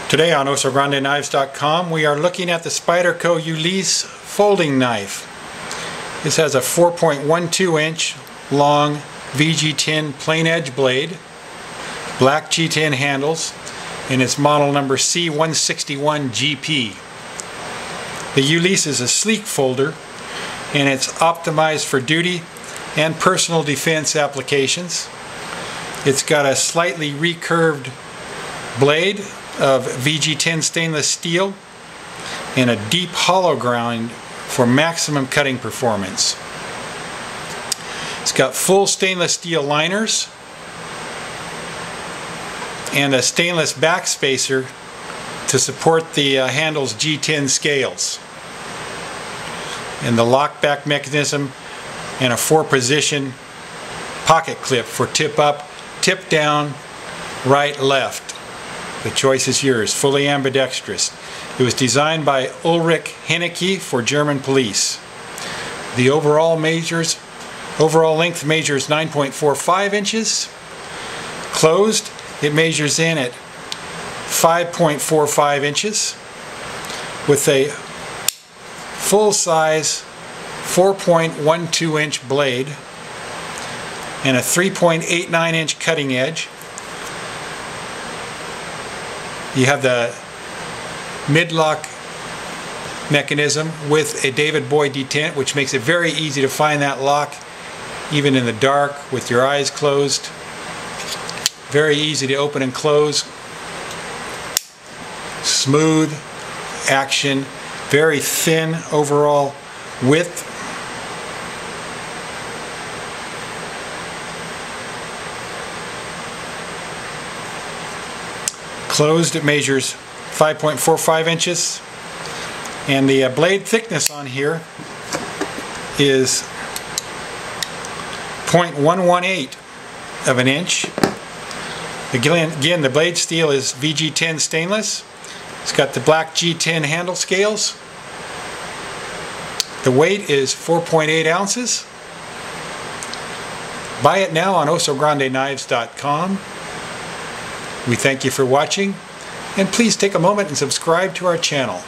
Today on OsoGrandeKnives.com we are looking at the Spyderco Ulize Folding Knife. This has a 4.12 inch long VG10 PlainEdge blade, black G10 handles, and it's model number C161GP. The Ulize is a sleek folder and it's optimized for duty and personal defense applications. It's got a slightly recurved blade of VG10 stainless steel and a deep hollow grind for maximum cutting performance. It's got full stainless steel liners and a stainless back spacer to support the handle's G10 scales, and the lockback mechanism and a 4-position pocket clip for tip up, tip down, right, left. The choice is yours. Fully ambidextrous. It was designed by Ulrich Hennicke for German police. The overall length measures 9.45 inches. Closed, it measures in at 5.45 inches with a full-size 4.12 inch blade and a 3.89 inch cutting edge. You have the mid-lock mechanism with a David Boy detent, which makes it very easy to find that lock even in the dark with your eyes closed. Very easy to open and close. Smooth action, very thin overall width. Closed, it measures 5.45 inches, and the blade thickness on here is 0.118 of an inch. Again, the blade steel is VG10 stainless. It's got the black G10 handle scales. The weight is 4.8 ounces. Buy it now on OsoGrandeKnives.com. We thank you for watching, and please take a moment and subscribe to our channel.